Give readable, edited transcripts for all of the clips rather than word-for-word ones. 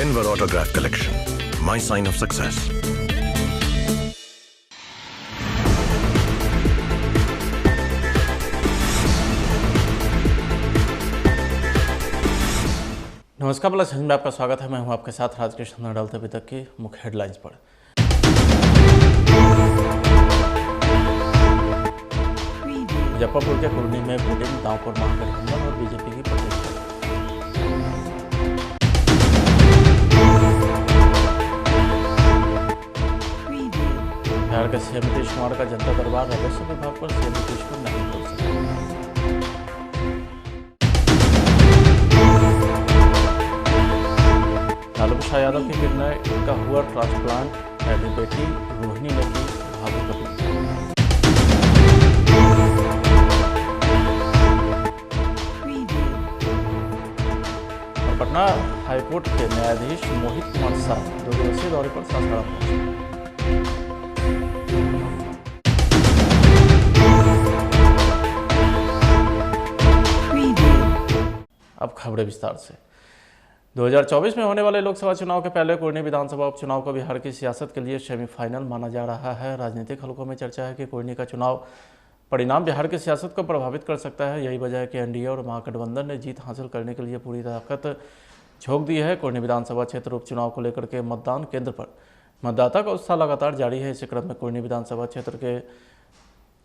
Denver Autograph Collection, my sign of success. नमस्कार plus में आपका स्वागत है। मैं हूं आपके साथ राजकृष्ण। डालते अभी तक की मुख्य हेडलाइंस पर। मुजफ्फरपुर के कुर्नी में वोटिंग दांव पर महागठबंधन और बीजेपी की प्रतिष्ठा। बिहार के सीएम नीतीश कुमार का जनता दरबार राजस्व विभाग पर सीएम नीतीश को नहीं बोल सके। लालू प्रसाद यादव की किडनी का हुआ ट्रांसप्लांट, पहली बेटी रोहिणी ने की भावुक अपील। और पटना हाईकोर्ट के न्यायाधीश मोहित कुमार शाह 2 दिवसीय दौरे पर सासाराम पहुंचे। अब खबरें विस्तार से। 2024 में होने वाले लोकसभा चुनाव के पहले कुर्नी विधानसभा उपचुनाव को बिहार की सियासत के लिए सेमीफाइनल माना जा रहा है। राजनीतिक हलकों में चर्चा है कि कुर्नी का चुनाव परिणाम बिहार की सियासत को प्रभावित कर सकता है। यही वजह है कि एनडीए और महागठबंधन ने जीत हासिल करने के लिए पूरी ताकत झोंक दी है। कुर्नी विधानसभा क्षेत्र उपचुनाव को लेकर के मतदान केंद्र पर मतदाता का उत्साह लगातार जारी है। इसी क्रम में कुर्नी विधानसभा क्षेत्र के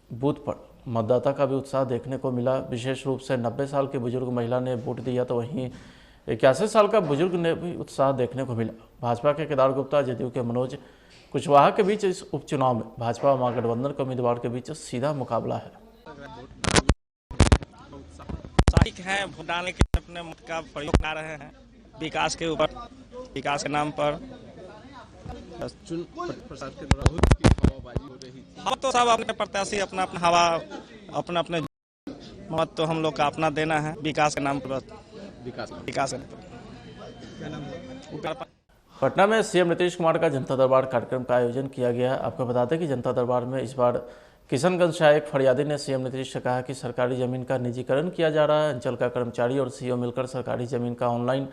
बूथ पर मतदाता का भी उत्साह देखने को मिला। विशेष रूप से 90 साल की बुजुर्ग महिला ने वोट दिया, तो वहीं 81 साल का बुजुर्ग ने भी उत्साह देखने को मिला। भाजपा के केदार गुप्ता, जदयू के मनोज कुशवाहा के बीच इस उपचुनाव में भाजपा और महागठबंधन के उम्मीदवार के बीच सीधा मुकाबला है। है वोट डालने के अपने मत का प्रयोग कर रहे हैं, विकास के ऊपर, विकास के नाम पर। हम तो सब अपने प्रत्याशी अपना अपना हवा, अपना अपने मत तो हम लोग का अपना देना है विकास के नाम पर। विकास पटना में सीएम नीतीश कुमार का जनता दरबार कार्यक्रम का आयोजन किया गया। आपको बता दें कि जनता दरबार में इस बार किशनगंज से आए एक फरियादी ने सीएम नीतीश से कहा कि सरकारी जमीन का निजीकरण किया जा रहा है। अंचल का कर्मचारी और सीईओ मिलकर सरकारी जमीन का ऑनलाइन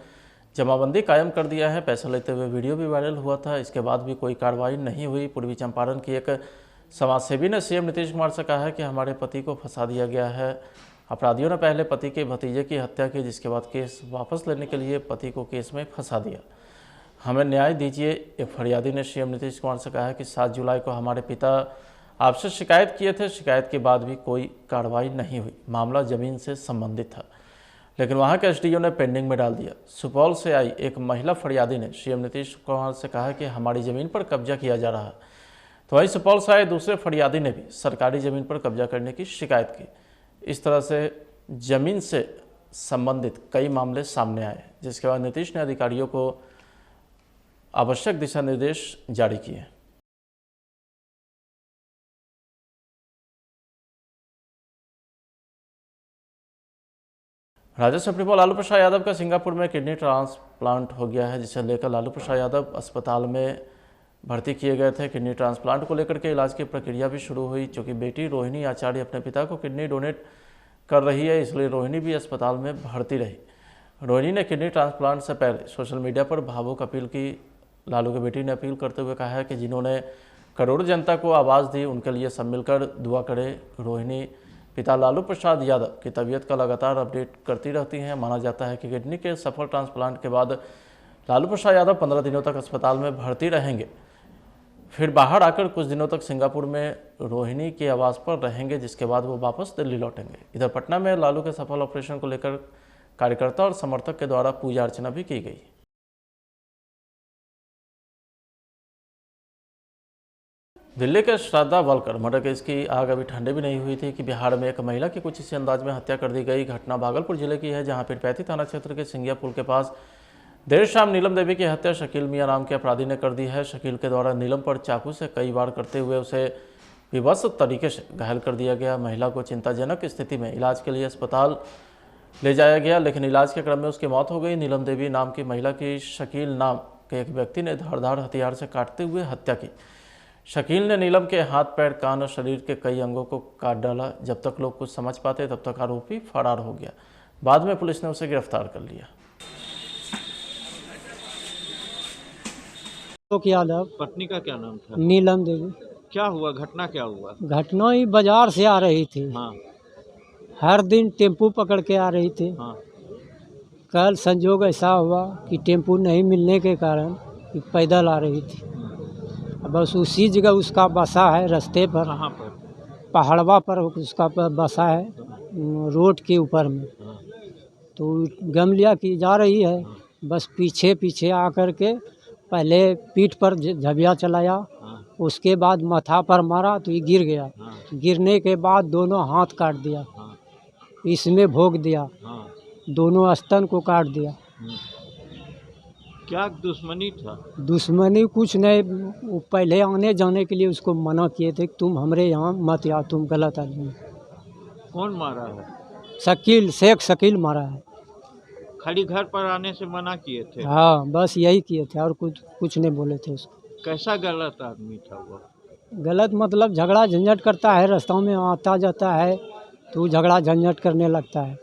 जमाबंदी कायम कर दिया है। पैसा लेते हुए वीडियो भी वायरल हुआ था। इसके बाद भी कोई कार्रवाई नहीं हुई। पूर्वी चंपारण की एक समाजसेवी ने सीएम नीतीश कुमार से कहा है कि हमारे पति को फंसा दिया गया है। अपराधियों ने पहले पति के भतीजे की हत्या की, जिसके बाद केस वापस लेने के लिए पति को केस में फंसा दिया। हमें न्याय दीजिए। एक फरियादी ने सीएम नीतीश कुमार से कहा कि 7 जुलाई को हमारे पिता आपसे शिकायत किए थे। शिकायत के बाद भी कोई कार्रवाई नहीं हुई। मामला जमीन से संबंधित था, लेकिन वहां के एसडीओ ने पेंडिंग में डाल दिया। सुपौल से आई एक महिला फरियादी ने सीएम नीतीश कुमार से कहा कि हमारी ज़मीन पर कब्जा किया जा रहा है। तो वहीं सुपौल से आए दूसरे फरियादी ने भी सरकारी ज़मीन पर कब्जा करने की शिकायत की। इस तरह से ज़मीन से संबंधित कई मामले सामने आए, जिसके बाद नीतीश ने अधिकारियों को आवश्यक दिशा निर्देश जारी किए। राजस्व प्रिंसिपल लालू प्रसाद यादव का सिंगापुर में किडनी ट्रांसप्लांट हो गया है, जिसे लेकर लालू प्रसाद यादव अस्पताल में भर्ती किए गए थे। किडनी ट्रांसप्लांट को लेकर के इलाज की प्रक्रिया भी शुरू हुई। चूँकि बेटी रोहिणी आचार्य अपने पिता को किडनी डोनेट कर रही है, इसलिए रोहिणी भी अस्पताल में भर्ती रही। रोहिणी ने किडनी ट्रांसप्लांट से पहले सोशल मीडिया पर भावुक अपील की। लालू की बेटी ने अपील करते हुए कहा है कि जिन्होंने करोड़ों जनता को आवाज़ दी, उनके लिए सब मिलकर दुआ करें। रोहिणी पिता लालू प्रसाद यादव की तबीयत का लगातार अपडेट करती रहती हैं। माना जाता है कि किडनी के सफल ट्रांसप्लांट के बाद लालू प्रसाद यादव 15 दिनों तक अस्पताल में भर्ती रहेंगे। फिर बाहर आकर कुछ दिनों तक सिंगापुर में रोहिणी के आवास पर रहेंगे, जिसके बाद वो वापस दिल्ली लौटेंगे। इधर पटना में लालू के सफल ऑपरेशन को लेकर कार्यकर्ता और समर्थक के द्वारा पूजा अर्चना भी की गई। दिल्ली के श्रद्धा वलकर मर्डर केस की आग अभी ठंडे भी नहीं हुई थी कि बिहार में एक महिला की कुछ इसी अंदाज में हत्या कर दी गई। घटना भागलपुर जिले की है, जहां पीरपैंती थाना क्षेत्र के सिंगिया पुल के पास देर शाम नीलम देवी की हत्या शकील मियां नाम के अपराधी ने कर दी है। शकील के द्वारा नीलम पर चाकू से कई वार करते हुए उसे विवश तरीके से घायल कर दिया गया। महिला को चिंताजनक स्थिति में इलाज के लिए अस्पताल ले जाया गया, लेकिन इलाज के क्रम में उसकी मौत हो गई। नीलम देवी नाम की महिला की शकील नाम के एक व्यक्ति ने धारदार हथियार से काटते हुए हत्या की। शकील ने नीलम के हाथ, पैर, कान और शरीर के कई अंगों को काट डाला। जब तक लोग कुछ समझ पाते तब तक आरोपी फरार हो गया। बाद में पुलिस ने उसे गिरफ्तार कर लिया। अशोक यादव। पत्नी का क्या नाम था? नीलम देवी। क्या हुआ, घटना क्या हुआ? घटना ही बाजार से आ रही थी। हाँ हर दिन टेम्पू पकड़ के आ रही थी। हाँ कल संजोग ऐसा हुआ कि टेम्पू नहीं मिलने के कारण कि पैदल आ रही थी। बस उसी जगह उसका बसा है, रास्ते पर कहाँ पर? पहाड़वा पर उसका बसा है, रोड के ऊपर में। तो गम लिया कि जा रही है, बस पीछे पीछे आकर के पहले पीठ पर झबिया चलाया, उसके बाद माथा पर मारा तो ये गिर गया। गिरने के बाद दोनों हाथ काट दिया, इसमें भोग दिया, दोनों स्तन को काट दिया। क्या दुश्मनी था? दुश्मनी कुछ नहीं, वो पहले आने जाने के लिए उसको मना किए थे कि तुम हमरे यहाँ मत आओ, तुम गलत आदमी। कौन मारा है? शकील, शेख शकील मारा है। खाली घर पर आने से मना किए थे? हाँ, बस यही किए थे और कुछ नहीं बोले थे उसको। कैसा गलत आदमी था वो? गलत मतलब झगड़ा झंझट करता है, रास्ता में आता जाता है तो झगड़ा झंझट करने लगता है।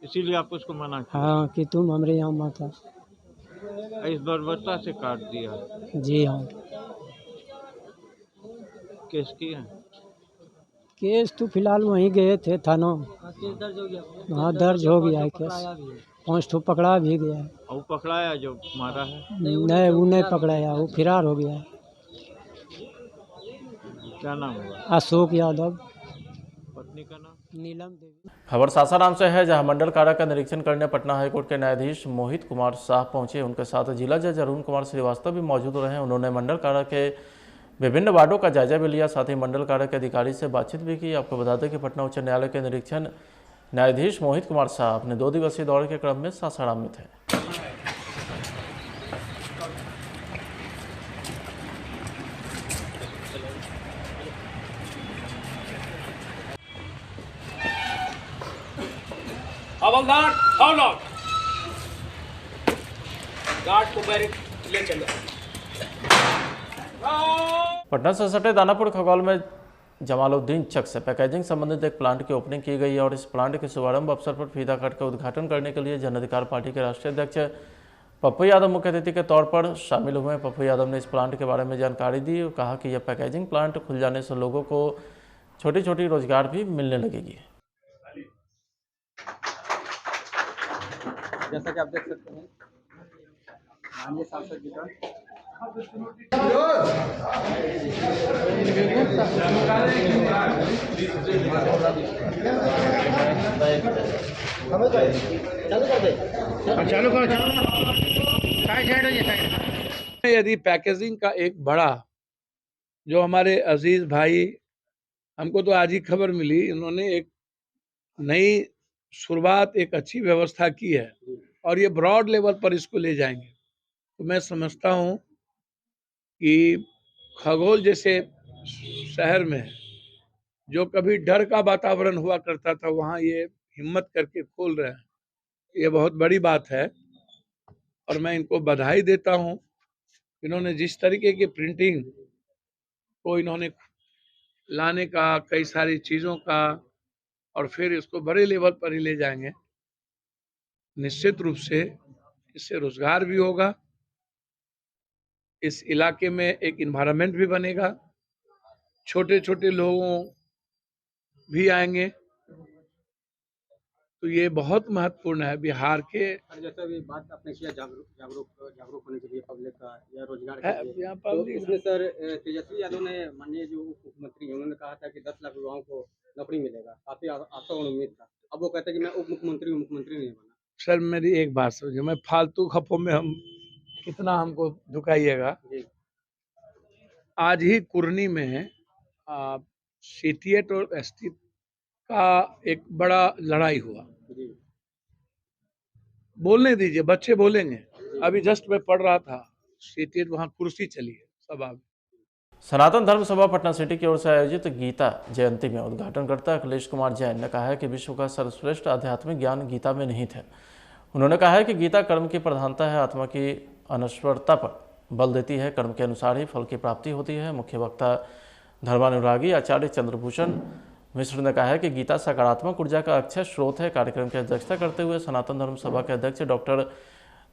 इसीलिए आप उसको मना किए? हाँ, कि तुम हमरे यहाँ मत आओ। इस बर्बरता से काट दिया? जी हाँ। केस किया? केस तो फिलहाल वहीं गए थे थाना। हाँ, दर्ज हो गया है केस। 5 ठो पकड़ा भी गया है। और वो पकड़ाया जो मारा है? नहीं, वो नहीं पकड़ाया, वो फरार हो गया है। क्या नाम हुआ? अशोक यादव। पत्नी का नाम? नीलम देवी। खबर सासाराम से है, जहां मंडल कारा का निरीक्षण करने पटना हाईकोर्ट के न्यायाधीश मोहित कुमार शाह पहुंचे। उनके साथ जिला जज अरुण कुमार श्रीवास्तव भी मौजूद रहे। उन्होंने मंडल कारा के विभिन्न वार्डों का जायजा भी लिया, साथ ही मंडल कारा के अधिकारी से बातचीत भी की। आपको बता दें कि पटना उच्च न्यायालय के निरीक्षण न्यायाधीश मोहित कुमार शाह अपने 2 दिवसीय दौरे के क्रम में सासाराम में थे। हवलदार फॉलो गार्ड को बैरिक ले चलो। पटना से सटे दानापुर खगौल में जमालुद्दीन चक से पैकेजिंग संबंधित एक प्लांट की ओपनिंग की गई है और इस प्लांट के शुभारंभ अवसर पर फीता काट का उद्घाटन करने के लिए जन अधिकार पार्टी के राष्ट्रीय अध्यक्ष पप्पू यादव मुख्य अतिथि के तौर पर शामिल हुए। पप्पू यादव ने इस प्लांट के बारे में जानकारी दी और कहा कि यह पैकेजिंग प्लांट खुल जाने से लोगों को छोटी छोटी रोजगार भी मिलने लगेगी। जैसा कि आप देख सकते हैं, माननीय सांसद जी का यदि पैकेजिंग का एक बड़ा जो हमारे अजीज भाई, हमको तो आज ही खबर मिली, इन्होंने एक नई शुरुआत, एक अच्छी व्यवस्था की है और ये ब्रॉड लेवल पर इसको ले जाएंगे। तो मैं समझता हूँ कि खगोल जैसे शहर में जो कभी डर का वातावरण हुआ करता था, वहाँ ये हिम्मत करके खोल रहे हैं, ये बहुत बड़ी बात है और मैं इनको बधाई देता हूँ। इन्होंने जिस तरीके की प्रिंटिंग को इन्होंने लाने का, कई सारी चीज़ों का, और फिर इसको बड़े लेवल पर ही ले जाएंगे, निश्चित रूप से इससे रोजगार भी होगा, इस इलाके में एक इन्वायरमेंट भी बनेगा, छोटे छोटे लोगों भी आएंगे। तो ये बहुत महत्वपूर्ण है बिहार के। जैसा भी बात आपने किया जागरूक होने के लिए पब्लिक का या रोजगार के लिए, तो इसमें सर तेजस्वी यादव ने, माननीय जो उप मुख्यमंत्री हैं, उन्होंने कहा था कि 10 लाख युवाओं को नौकरी मिलेगा, काफी आशा और उम्मीद था। अब वो कहते हैं कि मैं उप मुख्यमंत्री नहीं बना। सर मेरी एक बात समझिए, मैं फालतू खपों में हम कितना हमको झुकाइएगा। आज ही कुर्नी में सीटीएट और एसटी का एक बड़ा लड़ाई हुआ। बोलने दीजिए, बच्चे बोलेंगे। अभी जस्ट मैं पढ़ रहा था, सीटीएट वहाँ कुर्सी चली है सभा में। सनातन धर्म सभा पटना सिटी की ओर से आयोजित गीता जयंती में उद्घाटन करता अखिलेश कुमार जैन ने कहा है कि विश्व का सर्वश्रेष्ठ आध्यात्मिक ज्ञान गीता में निहित है। उन्होंने कहा है कि गीता कर्म की प्रधानता है, आत्मा की अनश्वरता पर बल देती है, कर्म के अनुसार ही फल की प्राप्ति होती है। मुख्य वक्ता धर्मानुरागी आचार्य चंद्रभूषण मिश्र ने कहा है कि गीता सकारात्मक ऊर्जा का अक्षय स्रोत है। कार्यक्रम की अध्यक्षता करते हुए सनातन धर्म सभा के अध्यक्ष डॉक्टर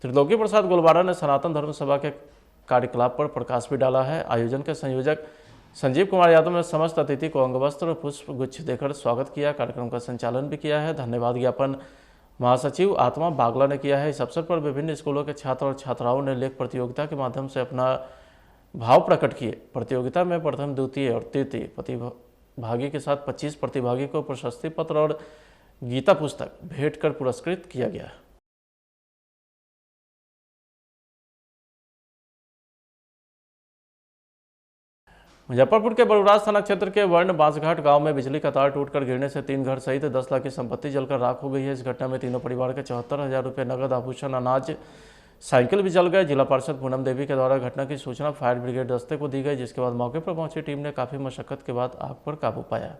त्रिलोकी प्रसाद गोलवारा ने सनातन धर्म सभा के कार्यकलाप पर प्रकाश भी डाला है। आयोजन के संयोजक संजीव कुमार यादव ने समस्त अतिथि को अंगवस्त्र और पुष्प गुच्छ देकर स्वागत किया। कार्यक्रम का संचालन भी किया है। धन्यवाद ज्ञापन महासचिव आत्मा बागला ने किया है। इस अवसर पर विभिन्न स्कूलों के छात्र और छात्राओं ने लेख प्रतियोगिता के माध्यम से अपना भाव प्रकट किए। प्रतियोगिता में प्रथम, द्वितीय और तृतीय प्रतिभागी के साथ 25 प्रतिभागी को प्रशस्ति पत्र और गीता पुस्तक भेंट कर पुरस्कृत किया गया। मुजफ्फरपुर के बलुराज थाना क्षेत्र के वर्ण बांसघाट गांव में बिजली का तार टूटकर गिरने से 3 घर सहित 10 लाख की संपत्ति जलकर राख हो गई है। इस घटना में तीनों परिवार के 74,000 रुपये नगद, आभूषण, अनाज, साइकिल भी जल गए। जिला पार्षद पूनम देवी के द्वारा घटना की सूचना फायर ब्रिगेड दस्ते को दी गई, जिसके बाद मौके पर पहुंची टीम ने काफी मशक्कत के बाद आग पर काबू पाया।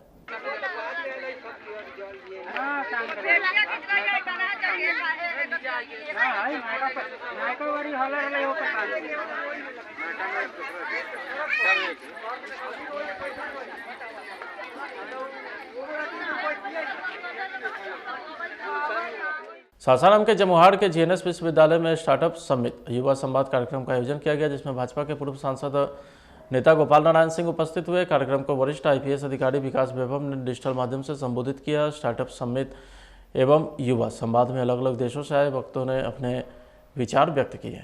सासाराम के जमुहार के जीएनएस विश्वविद्यालय में स्टार्टअप समिट युवा संवाद कार्यक्रम का आयोजन किया गया, जिसमें भाजपा के पूर्व सांसद नेता गोपाल नारायण सिंह उपस्थित हुए। कार्यक्रम को वरिष्ठ आईपीएस अधिकारी विकास वैभव ने डिजिटल माध्यम से संबोधित किया। स्टार्टअप समिट एवं युवा संवाद में अलग अलग देशों से आए वक्तों ने अपने विचार व्यक्त किए।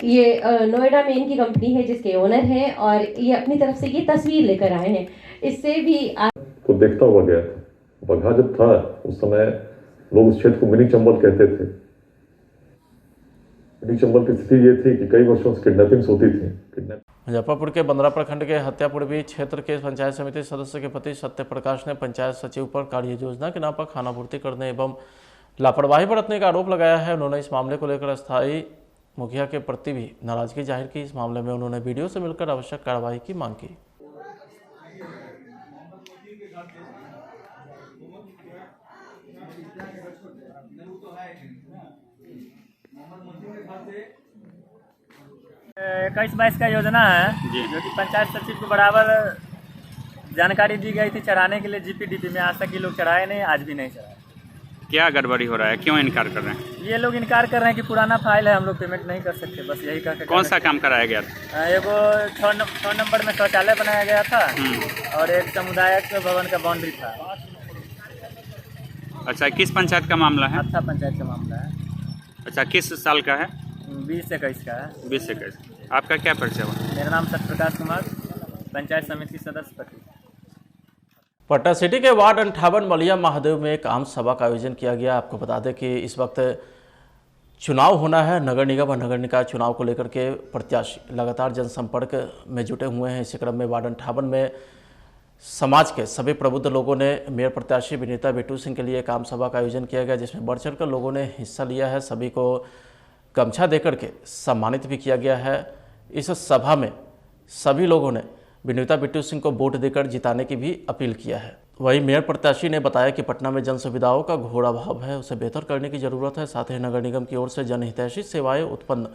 ये नोएडा में इनकी कंपनी है जिसके ओनर हैं और ये अपनी तरफ से ये तस्वीर लेकर आए हैं। इससे भी तो देखता हुआ गया था। बगहा जब था उस समय लोग उस क्षेत्र को मिनी चंबल कहते थे। मिनी चंबल की स्थिति ये थी कि कई वर्षों से किडनैपिंग्स होती थी। मुजफ्फरपुर के बंदरा प्रखंड के हत्यापूर्वी क्षेत्र के पंचायत समिति सदस्य के पति सत्य प्रकाश ने पंचायत सचिव पर कार्य योजना के नाम पर खानापूर्ति करने एवं लापरवाही बरतने का आरोप लगाया है। उन्होंने इस मामले को लेकर स्थायी मुखिया के प्रति भी नाराजगी जाहिर की। इस मामले में उन्होंने वीडियो से मिलकर आवश्यक कार्रवाई की मांग की। इक्कीस 22 का योजना है जो कि पंचायत सचिव को बराबर जानकारी दी गई थी चढ़ाने के लिए जीपीडीपी में। आज तक ये लोग चढ़ाए नहीं, आज भी नहीं चढ़ाए। क्या गड़बड़ी हो रहा है, क्यों इनकार कर रहे हैं? ये लोग इनकार कर रहे हैं कि पुराना फाइल है, हम लोग पेमेंट नहीं कर सकते। बस यही कह के। कौन सा काम कराया गया था? एगो 6 नंबर में शौचालय बनाया गया था और एक सामुदायिक भवन का बाउंड्री था। अच्छा, किस पंचायत का मामला है? अच्छा, पंचायत का मामला है। अच्छा, किस साल का है? 2021 का है। 2021। आपका क्या परिचय हुआ? मेरा नाम सत्यप्रकाश कुमार, पंचायत समिति सदस्य पति। पटना सिटी के वार्ड 58 मलिया महादेव में एक आम सभा का आयोजन किया गया। आपको बता दें कि इस वक्त चुनाव होना है। नगर निगम और नगर निकाय चुनाव को लेकर के प्रत्याशी लगातार जनसंपर्क में जुटे हुए हैं। इसी क्रम में वार्ड 58 में समाज के सभी प्रबुद्ध लोगों ने मेयर प्रत्याशी विनीता बिट्टू सिंह के लिए एक आम सभा का आयोजन किया गया, जिसमें बढ़ चढ़कर लोगों ने हिस्सा लिया है। सभी को गमछा देकर के सम्मानित भी किया गया है। इस सभा में सभी लोगों ने विनीता बिट्टू सिंह को वोट देकर जिताने की भी अपील किया है। वहीं मेयर प्रत्याशी ने बताया कि पटना में जन सुविधाओं का घोर अभाव है, उसे बेहतर करने की जरूरत है। साथ ही नगर निगम की ओर से जनहितैषी सेवाएं उत्पन्न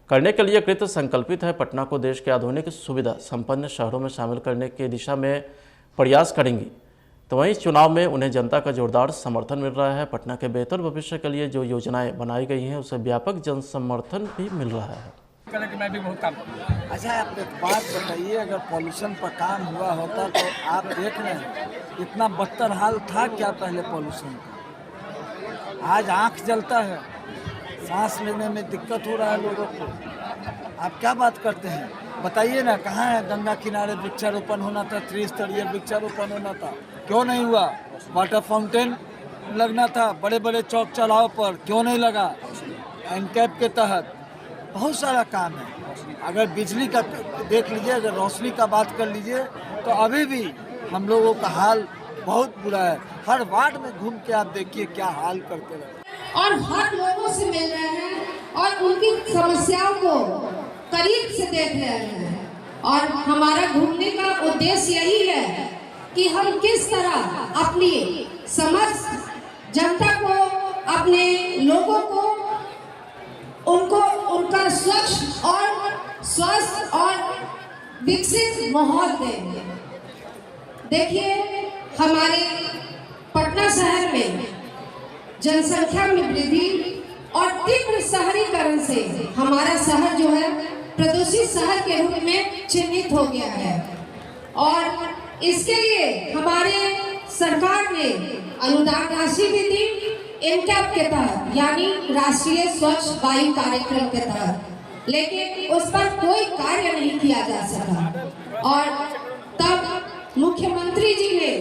करने के लिए कृत संकल्पित है। पटना को देश के आधुनिक सुविधा संपन्न शहरों में शामिल करने की दिशा में प्रयास करेंगी। तो वहीं चुनाव में उन्हें जनता का जोरदार समर्थन मिल रहा है। पटना के बेहतर भविष्य के लिए जो योजनाएं बनाई गई हैं उसे व्यापक जन समर्थन भी मिल रहा है। मैं भी बहुत काम। अच्छा, आप एक बात बताइए, अगर पॉल्यूशन पर काम हुआ होता तो आप देख रहे हैं इतना बदतर हाल था क्या पहले पॉल्यूशन का? आज आँख जलता है, सांस लेने में दिक्कत हो रहा है लोगों को। आप क्या बात करते हैं? बताइए ना, कहाँ है गंगा किनारे वृक्षारोपण होना था, त्रिस्तरीय वृक्षारोपण होना था, क्यों नहीं हुआ? वाटर फाउंटेन लगना था बड़े बड़े चौक चौराहों पर, क्यों नहीं लगा? एनकैप के तहत बहुत सारा काम है। अगर बिजली का देख लीजिए, अगर रोशनी का बात कर लीजिए, तो अभी भी हम लोगों का हाल बहुत बुरा है। हर वार्ड में घूम के आप देखिए क्या हाल करते रहे। और हर लोगों से मिल रहे हैं और उनकी समस्याओं को करीब से देख रहे हैं। और हमारा घूमने का उद्देश्य यही है कि हम किस तरह अपनी समस्त जनता को, अपने लोगों को, उनको उनका स्वच्छ और स्वस्थ और विकसित माहौल देंगे। देखिए, हमारे पटना शहर में जनसंख्या में वृद्धि और तीव्र शहरीकरण से हमारा शहर जो है प्रदूषित शहर के रूप में चिन्हित हो गया है। और इसके लिए हमारे सरकार ने अनुदान राशि भी दी एनकैप के तहत, यानी राष्ट्रीय स्वच्छ वायु कार्यक्रम के तहत, लेकिन उस पर कोई कार्य नहीं किया जा सका। और तब मुख्यमंत्री जी ने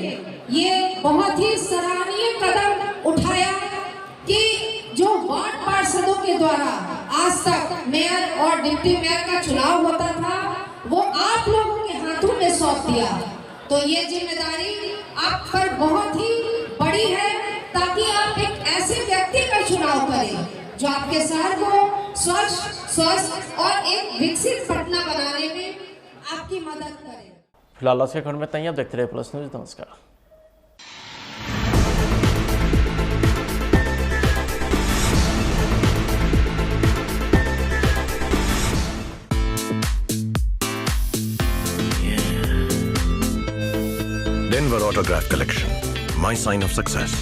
ये बहुत ही सराहनीय कदम उठाया कि जो वार्ड पार्षदों के द्वारा आज तक मेयर और डिप्टी मेयर का चुनाव होता था वो आप लोगों के हाथों में सौंप दिया। तो ये जिम्मेदारी आप पर बहुत ही बड़ी है, ताकि आप एक ऐसे व्यक्ति का चुनाव करें जो आपके शहर को स्वच्छ, स्वस्थ और एक विकसित पटना बनाने में आपकी मदद करे। फिलहाल आज के खंड में तैयार, देखते रहे प्लस न्यूज। नमस्कार। Denver Autograph Collection, my sign of success.